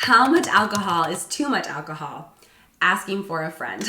How much alcohol is too much alcohol? Asking for a friend.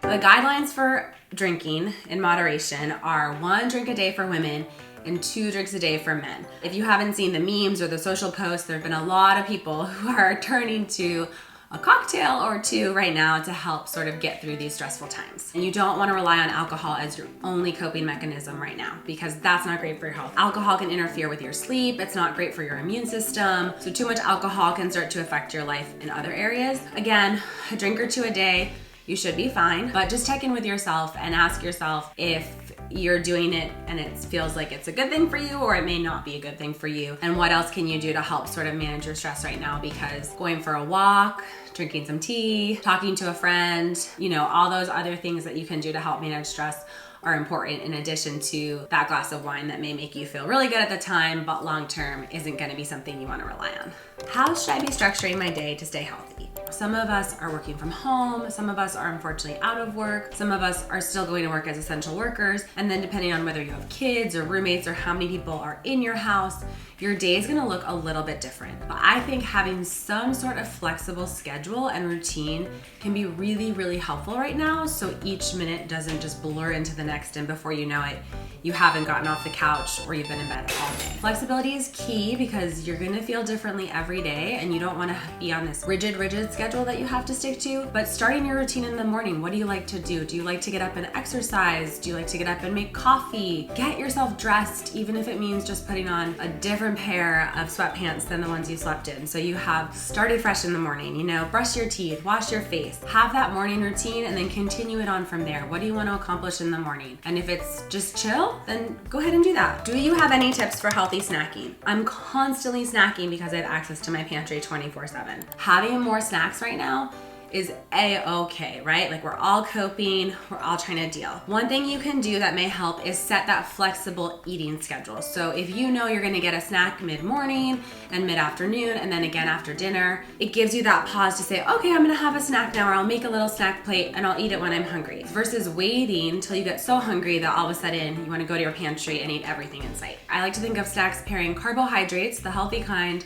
The guidelines for drinking in moderation are 1 drink a day for women and 2 drinks a day for men. If you haven't seen the memes or the social posts, there have been a lot of people who are turning to a cocktail or 2 right now to help sort of get through these stressful times. And you don't want to rely on alcohol as your only coping mechanism right now, because that's not great for your health. Alcohol can interfere with your sleep. It's not great for your immune system. So too much alcohol can start to affect your life in other areas. Again, a drink or 2 a day, you should be fine, but just check in with yourself and ask yourself if you're doing it and it feels like it's a good thing for you, or it may not be a good thing for you. And what else can you do to help sort of manage your stress right now? Because going for a walk, drinking some tea, talking to a friend, all those other things that you can do to help manage stress are important, in addition to that glass of wine that may make you feel really good at the time, but long-term isn't gonna be something you wanna rely on. How should I be structuring my day to stay healthy? Some of us are working from home, some of us are unfortunately out of work, some of us are still going to work as essential workers, and then depending on whether you have kids or roommates or how many people are in your house, your day is gonna look a little bit different. But I think having some sort of flexible schedule and routine can be really, really helpful right now, so each minute doesn't just blur into the next, and before you know it, you haven't gotten off the couch or you've been in bed all day. Flexibility is key because you're gonna feel differently every day, and you don't wanna be on this rigid schedule that you have to stick to. But starting your routine in the morning, what do you like to do? Do you like to get up and exercise? Do you like to get up and make coffee? Get yourself dressed, even if it means just putting on a different pair of sweatpants than the ones you slept in. So you have started fresh in the morning, brush your teeth, wash your face, have that morning routine, and then continue it on from there. What do you want to accomplish in the morning? And if it's just chill, then go ahead and do that. Do you have any tips for healthy snacking? I'm constantly snacking because I have access to my pantry 24/7. Having more snacks right now is a-okay, right? Like, we're all coping, we're all trying to deal. One thing you can do that may help is set that flexible eating schedule. So if you know you're gonna get a snack mid-morning and mid-afternoon and then again after dinner, it gives you that pause to say, okay, I'm gonna have a snack now, or I'll make a little snack plate and I'll eat it when I'm hungry, versus waiting until you get so hungry that all of a sudden you wanna go to your pantry and eat everything in sight. I like to think of snacks pairing carbohydrates, the healthy kind,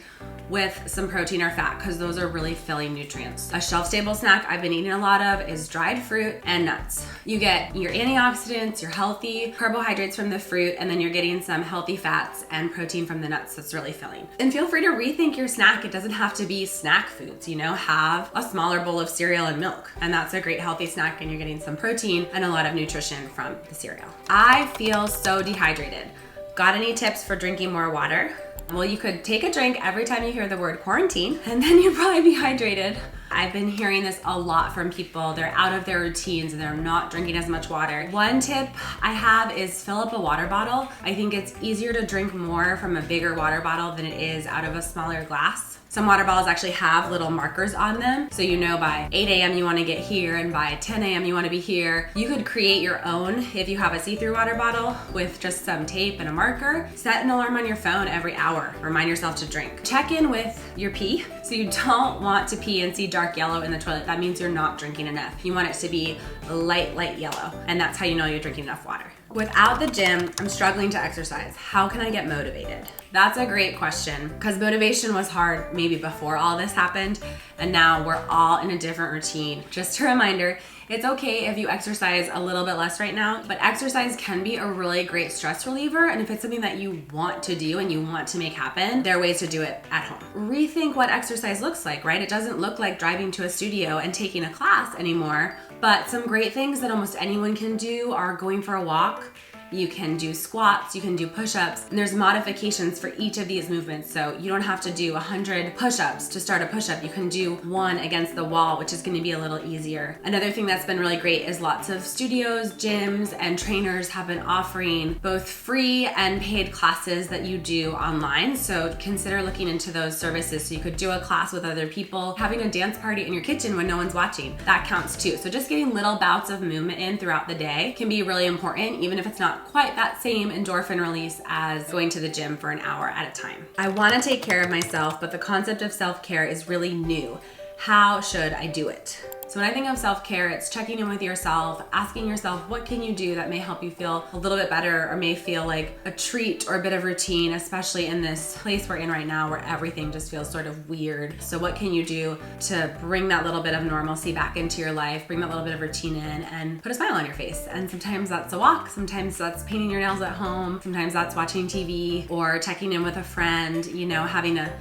with some protein or fat, because those are really filling nutrients. A shelf-stable snack I've been eating a lot of is dried fruit and nuts. You get your antioxidants, your healthy carbohydrates from the fruit, and then you're getting some healthy fats and protein from the nuts that's really filling. And feel free to rethink your snack. It doesn't have to be snack foods, have a smaller bowl of cereal and milk, and that's a great healthy snack, and you're getting some protein and a lot of nutrition from the cereal. I feel so dehydrated. Got any tips for drinking more water? Well, you could take a drink every time you hear the word quarantine, and then you'd probably be hydrated. I've been hearing this a lot from people. They're out of their routines and they're not drinking as much water. One tip I have is fill up a water bottle. I think it's easier to drink more from a bigger water bottle than it is out of a smaller glass. Some water bottles actually have little markers on them, so by 8 a.m. you want to get here, and by 10 a.m. you want to be here. You could create your own if you have a see-through water bottle with just some tape and a marker. Set an alarm on your phone every hour. Remind yourself to drink. Check in with your pee. So you don't want to pee and see dark yellow in the toilet. That means you're not drinking enough. You want it to be light yellow, and that's how you know you're drinking enough water. Without the gym, I'm struggling to exercise. How can I get motivated? That's a great question, because motivation was hard maybe before all this happened, and now we're all in a different routine. Just a reminder, it's okay if you exercise a little bit less right now, but exercise can be a really great stress reliever, and if it's something that you want to do and you want to make happen, there are ways to do it at home. Rethink what exercise looks like, right? It doesn't look like driving to a studio and taking a class anymore, but some great things that almost anyone can do are going for a walk. You can do squats, you can do push-ups, and there's modifications for each of these movements. So you don't have to do 100 push-ups to start a push-up. You can do one against the wall, which is going to be a little easier. Another thing that's been really great is lots of studios, gyms, and trainers have been offering both free and paid classes that you do online. So consider looking into those services. So you could do a class with other people, having a dance party in your kitchen when no one's watching. That counts too. So just getting little bouts of movement in throughout the day can be really important, even if it's not quite that same endorphin release as going to the gym for an hour at a time. I want to take care of myself, but the concept of self-care is really new. How should I do it? So when I think of self-care, it's checking in with yourself, asking yourself, what can you do that may help you feel a little bit better or may feel like a treat or a bit of routine, especially in this place we're in right now where everything just feels sort of weird. So what can you do to bring that little bit of normalcy back into your life, bring that little bit of routine in and put a smile on your face? And sometimes that's a walk, sometimes that's painting your nails at home, sometimes that's watching TV or checking in with a friend, having a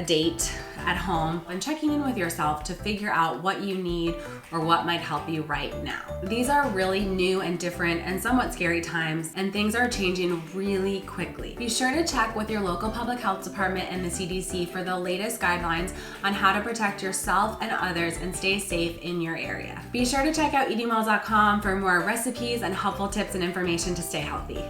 date at home, and checking in with yourself to figure out what you need or what might help you right now. These are really new and different and somewhat scary times, and things are changing really quickly. Be sure to check with your local public health department and the CDC for the latest guidelines on how to protect yourself and others and stay safe in your area. Be sure to check out EatingWell.com for more recipes and helpful tips and information to stay healthy.